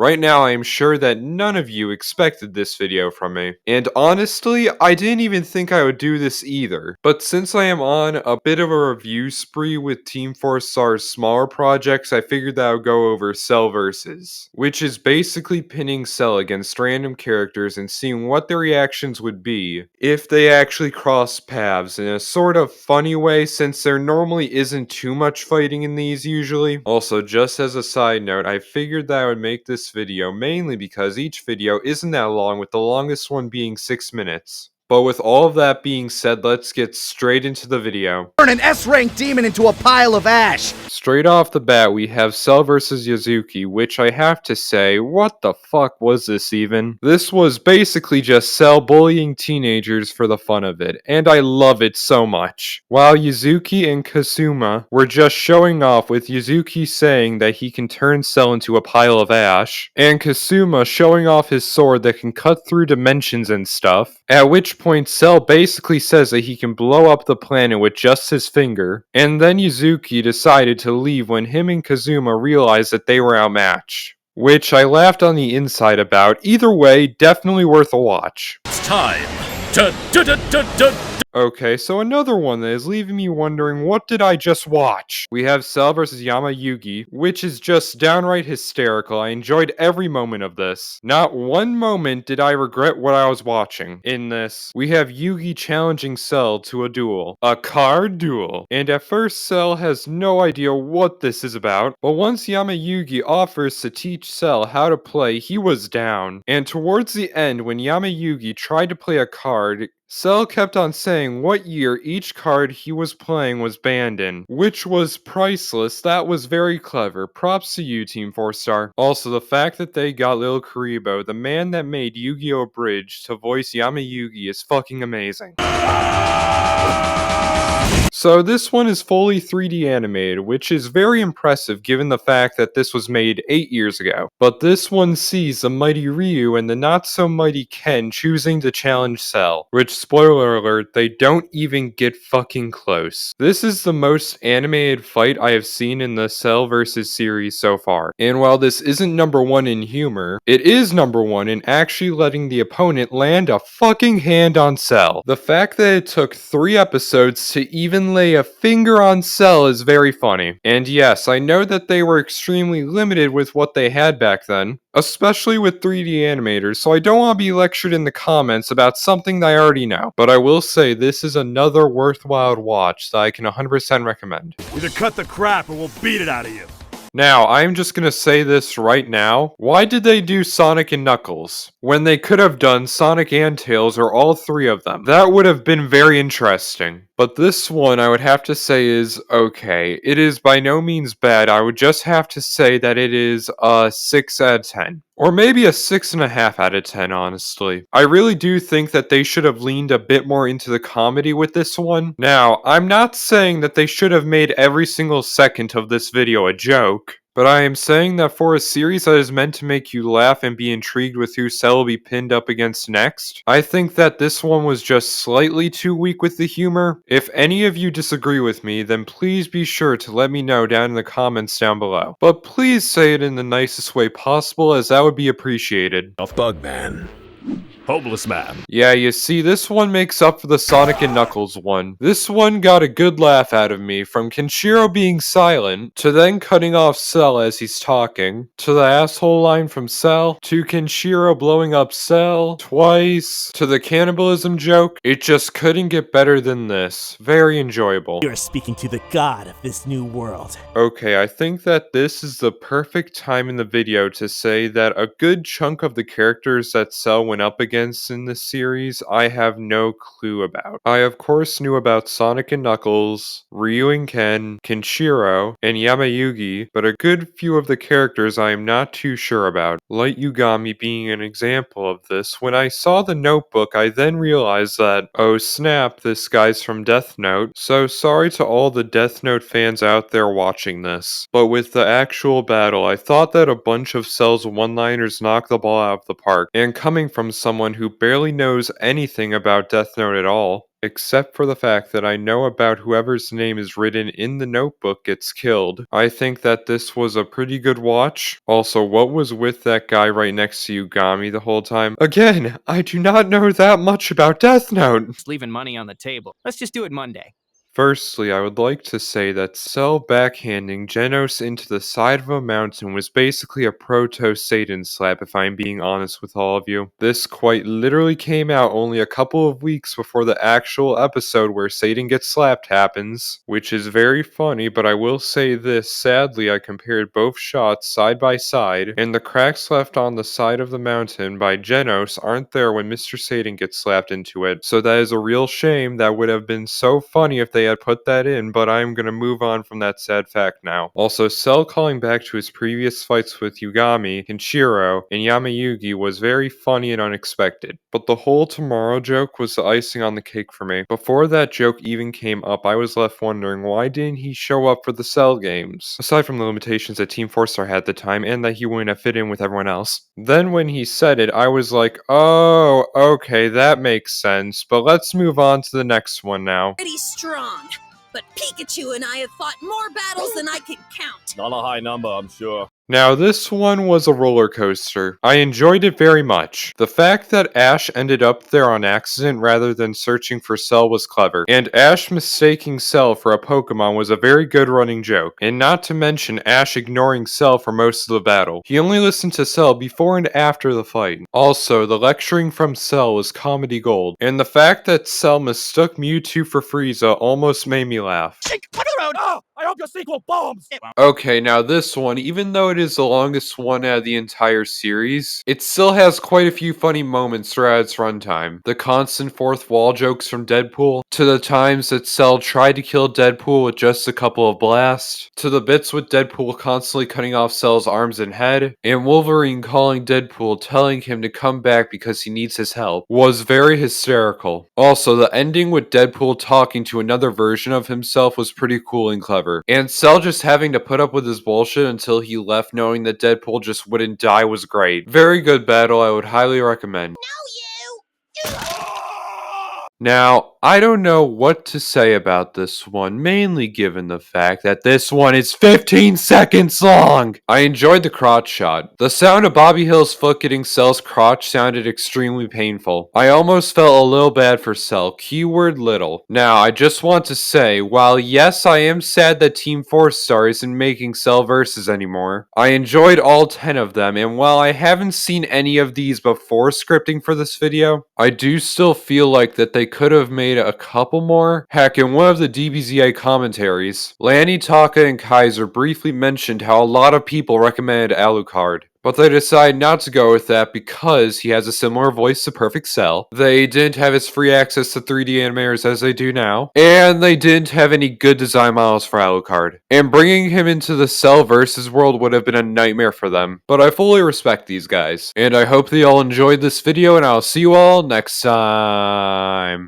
Right now I am sure that none of you expected this video from me. And honestly, I didn't even think I would do this either. But since I am on a bit of a review spree with Team 4 Star's smaller projects, I figured that I would go over Cell Versus, which is basically pinning Cell against random characters and seeing what their reactions would be if they actually cross paths in a sort of funny way, since there normally isn't too much fighting in these usually. Also, just as a side note, I figured that I would make this video mainly because each video isn't that long, with the longest one being 6 minutes. But with all of that being said, let's get straight into the video. Turn an S-rank demon into a pile of ash! Straight off the bat, we have Cell vs Yusuke, which I have to say, what the fuck was this even? This was basically just Cell bullying teenagers for the fun of it, and I love it so much. While Yusuke and Kasuma were just showing off, with Yusuke saying that he can turn Cell into a pile of ash, and Kasuma showing off his sword that can cut through dimensions and stuff, at which point Cell basically says that he can blow up the planet with just his finger, and then Yusuke decided to leave when him and Kazuma realized that they were outmatched, which I laughed on the inside about. Either way, definitely worth a watch. It's time Okay, so another one that is leaving me wondering, what did I just watch? We have Cell vs Yamayugi, which is just downright hysterical. I enjoyed every moment of this. Not one moment did I regret what I was watching. In this, we have Yugi challenging Cell to a duel. A card duel. And at first, Cell has no idea what this is about, but once Yamayugi offers to teach Cell how to play, he was down. And towards the end, when Yamayugi tried to play a card, Cell kept on saying what year each card he was playing was banned in, which was priceless. That was very clever. Props to you, Team 4 Star. Also, the fact that they got Lil Kuribo, the man that made Yu-Gi-Oh! Bridge, to voice Yamayugi is fucking amazing. So this one is fully 3D animated, which is very impressive given the fact that this was made 8 years ago. But this one sees the mighty Ryu and the not so mighty Ken choosing to challenge Cell, which, spoiler alert, they don't even get fucking close. This is the most animated fight I have seen in the Cell vs series so far. And while this isn't number 1 in humor, it is number 1 in actually letting the opponent land a fucking hand on Cell. The fact that it took 3 episodes to even lay a finger on Cell is very funny. And yes, I know that they were extremely limited with what they had back then, especially with 3D animators, so I don't want to be lectured in the comments about something that I already know. But I will say this is another worthwhile watch that I can 100% recommend. Either cut the crap or we'll beat it out of you. Now, I'm just gonna say this right now. Why did they do Sonic and Knuckles when they could have done Sonic and Tails, or all 3 of them? That would have been very interesting. But this one, I would have to say, is okay. It is by no means bad. I would just have to say that it is a 6 out of 10. Or maybe a 6.5 out of 10, honestly. I really do think that they should have leaned a bit more into the comedy with this one. Now, I'm not saying that they should have made every single second of this video a joke, but I am saying that for a series that is meant to make you laugh and be intrigued with who Cell will be pinned up against next, I think that this one was just slightly too weak with the humor. If any of you disagree with me, then please be sure to let me know down in the comments down below. But please say it in the nicest way possible, as that would be appreciated. Bugman. Hopeless man. Yeah, you see, this one makes up for the Sonic and Knuckles one. This one got a good laugh out of me, from Kenshiro being silent, to then cutting off Cell as he's talking, to the asshole line from Cell, to Kenshiro blowing up Cell twice, to the cannibalism joke. It just couldn't get better than this. Very enjoyable. You're speaking to the god of this new world. Okay, I think that this is the perfect time in the video to say that a good chunk of the characters that Cell went up against in this series, I have no clue about. I of course knew about Sonic and Knuckles, Ryu and Ken, Kenshiro, and Yamayugi, but a good few of the characters I am not too sure about. Light Yagami being an example of this. When I saw the notebook, I then realized that, oh snap, this guy's from Death Note. So sorry to all the Death Note fans out there watching this. But with the actual battle, I thought that a bunch of Cell's one-liners knocked the ball out of the park, and coming from someone who barely knows anything about Death Note at all, Except for the fact that I know about whoever's name is written in the notebook gets killed. I think that this was a pretty good watch. Also, what was with that guy right next to Yugami the whole time? Again, I do not know that much about Death Note. Just leaving money on the table. Let's just do it Monday. Firstly, I would like to say that Cell backhanding Genos into the side of a mountain was basically a proto-Satan slap, if I'm being honest with all of you. This quite literally came out only a couple of weeks before the actual episode where Satan gets slapped happens, which is very funny, but I will say this, sadly I compared both shots side by side, and the cracks left on the side of the mountain by Genos aren't there when Mr. Satan gets slapped into it, so that is a real shame. That would have been so funny if they had put that in, but I'm gonna move on from that sad fact now. Also, Cell calling back to his previous fights with Yugami, Kenshiro, and Yamayugi was very funny and unexpected, but the whole tomorrow joke was the icing on the cake for me. Before that joke even came up, I was left wondering why didn't he show up for the Cell games, aside from the limitations that Team 4-Star had at the time and that he wouldn't have fit in with everyone else. Then when he said it, I was like, oh, okay, that makes sense, but let's move on to the next one now. Pretty strong, but Pikachu and I have fought more battles than I can count. Not a high number, I'm sure. Now, this one was a roller coaster. I enjoyed it very much. The fact that Ash ended up there on accident rather than searching for Cell was clever, and Ash mistaking Cell for a Pokemon was a very good running joke, and not to mention Ash ignoring Cell for most of the battle. He only listened to Cell before and after the fight. Also, the lecturing from Cell was comedy gold, and the fact that Cell mistook Mewtwo for Frieza almost made me laugh. Oh, I hope your sequel bombs! Okay, now this one, even though it is the longest one out of the entire series, it still has quite a few funny moments throughout its runtime. The constant fourth wall jokes from Deadpool, to the times that Cell tried to kill Deadpool with just a couple of blasts, to the bits with Deadpool constantly cutting off Cell's arms and head, and Wolverine calling Deadpool telling him to come back because he needs his help, was very hysterical. Also, the ending with Deadpool talking to another version of himself was pretty cool and clever. And Cell just having to put up with his bullshit until he left knowing that Deadpool just wouldn't die was great. Very good battle, I would highly recommend. Now, I don't know what to say about this one, mainly given the fact that this one is 15 seconds long! I enjoyed the crotch shot. The sound of Bobby Hill's foot getting Cell's crotch sounded extremely painful. I almost felt a little bad for Cell, keyword little. Now, I just want to say, while yes, I am sad that Team 4-Star isn't making Cell verses anymore, I enjoyed all 10 of them, and while I haven't seen any of these before scripting for this video, I do still feel like that they could have made a couple more. Heck, in one of the DBZA commentaries, Lanny, Taka, and Kaiser briefly mentioned how a lot of people recommended Alucard, but they decided not to go with that because he has a similar voice to Perfect Cell. They didn't have his free access to 3D animators as they do now, and they didn't have any good design models for Alucard. And bringing him into the Cell versus world would have been a nightmare for them. But I fully respect these guys, and I hope that you all enjoyed this video, and I'll see you all next time.